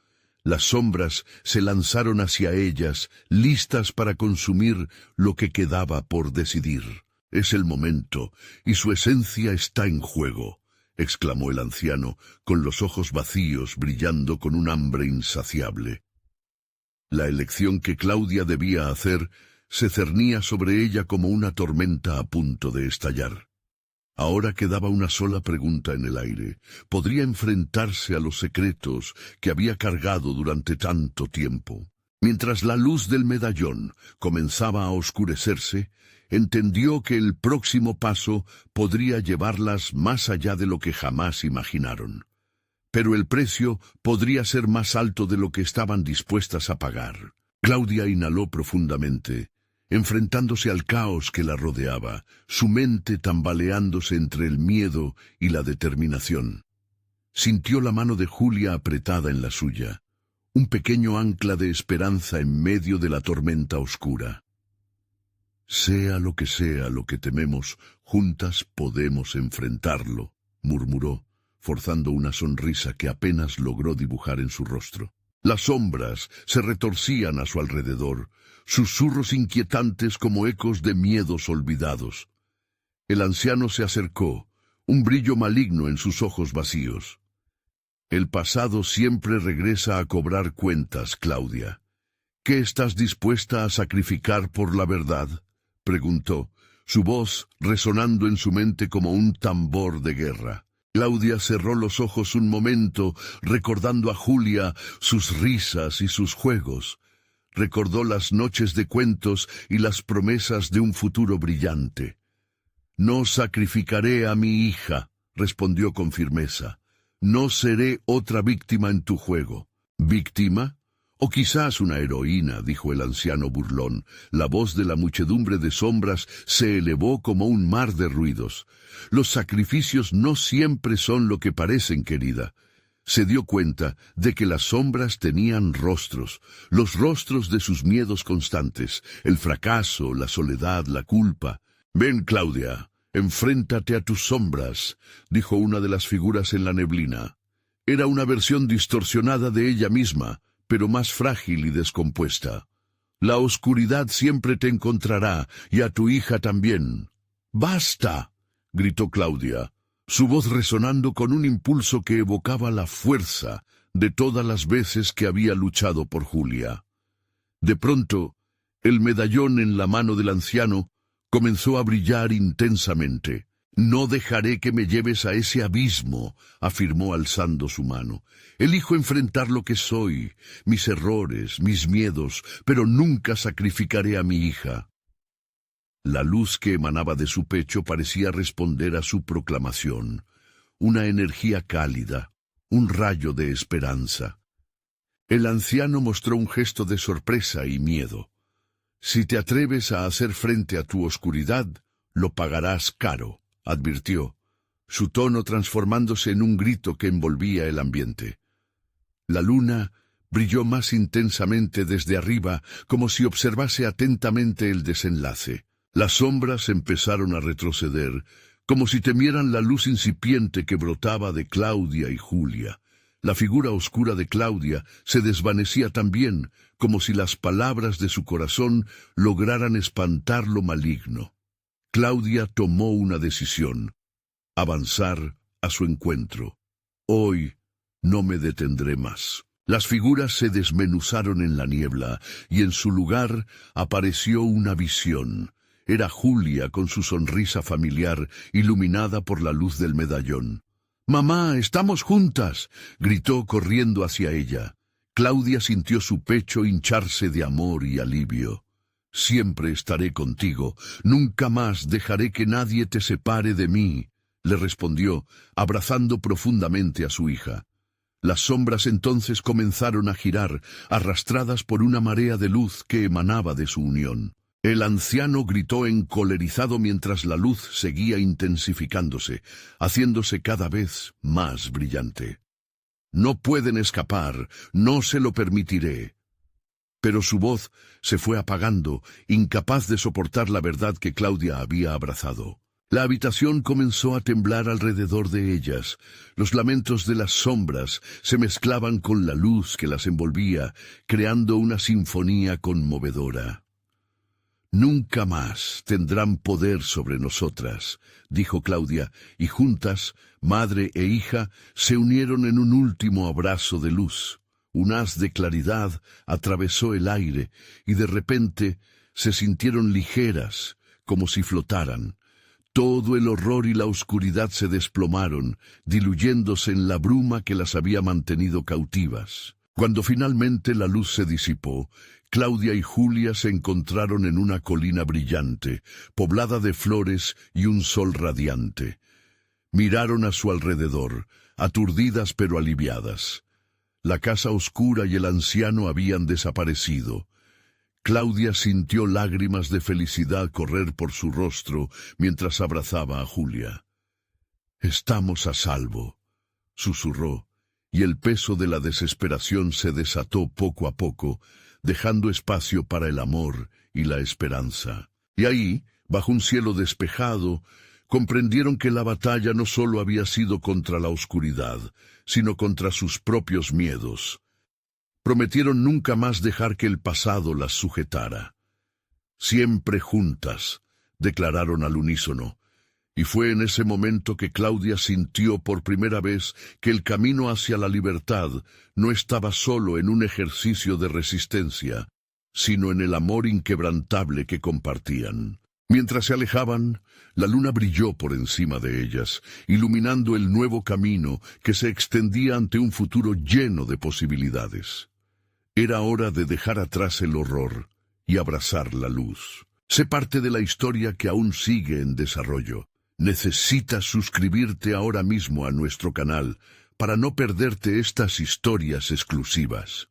A: Las sombras se lanzaron hacia ellas, listas para consumir lo que quedaba por decidir. «Es el momento, y su esencia está en juego», exclamó el anciano, con los ojos vacíos brillando con un hambre insaciable. La elección que Claudia debía hacer se cernía sobre ella como una tormenta a punto de estallar. Ahora quedaba una sola pregunta en el aire. ¿Podría enfrentarse a los secretos que había cargado durante tanto tiempo? Mientras la luz del medallón comenzaba a oscurecerse, entendió que el próximo paso podría llevarlas más allá de lo que jamás imaginaron. pero el precio podría ser más alto de lo que estaban dispuestas a pagar. Claudia inhaló profundamente, enfrentándose al caos que la rodeaba, su mente tambaleándose entre el miedo y la determinación. Sintió la mano de Julia apretada en la suya, un pequeño ancla de esperanza en medio de la tormenta oscura. Sea lo que tememos, juntas podemos enfrentarlo, murmuró, forzando una sonrisa que apenas logró dibujar en su rostro. Las sombras se retorcían a su alrededor, susurros inquietantes como ecos de miedos olvidados. El anciano se acercó, un brillo maligno en sus ojos vacíos. El pasado siempre regresa a cobrar cuentas, Claudia. ¿Qué estás dispuesta a sacrificar por la verdad?, preguntó, su voz resonando en su mente como un tambor de guerra. Claudia cerró los ojos un momento, recordando a Julia, sus risas y sus juegos. Recordó las noches de cuentos y las promesas de un futuro brillante. «No sacrificaré a mi hija», respondió con firmeza. «No seré otra víctima en tu juego». «¿Víctima? O quizás una heroína», dijo el anciano burlón. La voz de la muchedumbre de sombras se elevó como un mar de ruidos. «Los sacrificios no siempre son lo que parecen, querida». Se dio cuenta de que las sombras tenían rostros, los rostros de sus miedos constantes, el fracaso, la soledad, la culpa. «Ven, Claudia, enfréntate a tus sombras», dijo una de las figuras en la neblina. Era una versión distorsionada de ella misma, pero más frágil y descompuesta. «La oscuridad siempre te encontrará, y a tu hija también». «¡Basta!», gritó Claudia, su voz resonando con un impulso que evocaba la fuerza de todas las veces que había luchado por Julia. De pronto, el medallón en la mano del anciano comenzó a brillar intensamente. «No dejaré que me lleves a ese abismo», afirmó alzando su mano. «Elijo enfrentar lo que soy, mis errores, mis miedos, pero nunca sacrificaré a mi hija». La luz que emanaba de su pecho parecía responder a su proclamación, una energía cálida, un rayo de esperanza. El anciano mostró un gesto de sorpresa y miedo. «Si te atreves a hacer frente a tu oscuridad, lo pagarás caro», advirtió, su tono transformándose en un grito que envolvía el ambiente. La luna brilló más intensamente desde arriba, como si observase atentamente el desenlace. Las sombras empezaron a retroceder, como si temieran la luz incipiente que brotaba de Claudia y Julia. La figura oscura de Claudia se desvanecía también, como si las palabras de su corazón lograran espantar lo maligno. Claudia tomó una decisión: avanzar a su encuentro. «Hoy no me detendré más». Las figuras se desmenuzaron en la niebla, y en su lugar apareció una visión. Era Julia con su sonrisa familiar, iluminada por la luz del medallón. «¡Mamá, estamos juntas!», gritó corriendo hacia ella. Claudia sintió su pecho hincharse de amor y alivio. «Siempre estaré contigo, nunca más dejaré que nadie te separe de mí», le respondió, abrazando profundamente a su hija. Las sombras entonces comenzaron a girar, arrastradas por una marea de luz que emanaba de su unión. El anciano gritó encolerizado mientras la luz seguía intensificándose, haciéndose cada vez más brillante. «No pueden escapar, no se lo permitiré». Pero su voz se fue apagando, incapaz de soportar la verdad que Claudia había abrazado. La habitación comenzó a temblar alrededor de ellas. Los lamentos de las sombras se mezclaban con la luz que las envolvía, creando una sinfonía conmovedora. «Nunca más tendrán poder sobre nosotras», dijo Claudia, y juntas, madre e hija, se unieron en un último abrazo de luz. Un haz de claridad atravesó el aire, y de repente se sintieron ligeras, como si flotaran. Todo el horror y la oscuridad se desplomaron, diluyéndose en la bruma que las había mantenido cautivas. Cuando finalmente la luz se disipó, Claudia y Julia se encontraron en una colina brillante, poblada de flores y un sol radiante. Miraron a su alrededor, aturdidas pero aliviadas. La casa oscura y el anciano habían desaparecido. Claudia sintió lágrimas de felicidad correr por su rostro mientras abrazaba a Julia. «Estamos a salvo», susurró, y el peso de la desesperación se desató poco a poco, dejando espacio para el amor y la esperanza. Y ahí, bajo un cielo despejado, comprendieron que la batalla no solo había sido contra la oscuridad, sino contra sus propios miedos. Prometieron nunca más dejar que el pasado las sujetara. «Siempre juntas», declararon al unísono, y fue en ese momento que Claudia sintió por primera vez que el camino hacia la libertad no estaba solo en un ejercicio de resistencia, sino en el amor inquebrantable que compartían. Mientras se alejaban, la luna brilló por encima de ellas, iluminando el nuevo camino que se extendía ante un futuro lleno de posibilidades. Era hora de dejar atrás el horror y abrazar la luz. Sé parte de la historia que aún sigue en desarrollo. Necesitas suscribirte ahora mismo a nuestro canal para no perderte estas historias exclusivas.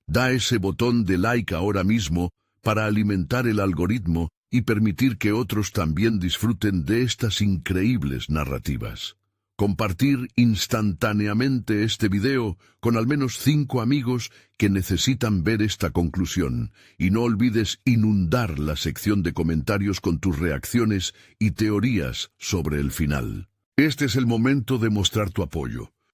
A: Da ese botón de like ahora mismo para alimentar el algoritmo y permitir que otros también disfruten de estas increíbles narrativas. Compartir instantáneamente este video con al menos 5 amigos que necesitan ver esta conclusión, y no olvides inundar la sección de comentarios con tus reacciones y teorías sobre el final. Este es el momento de mostrar tu apoyo.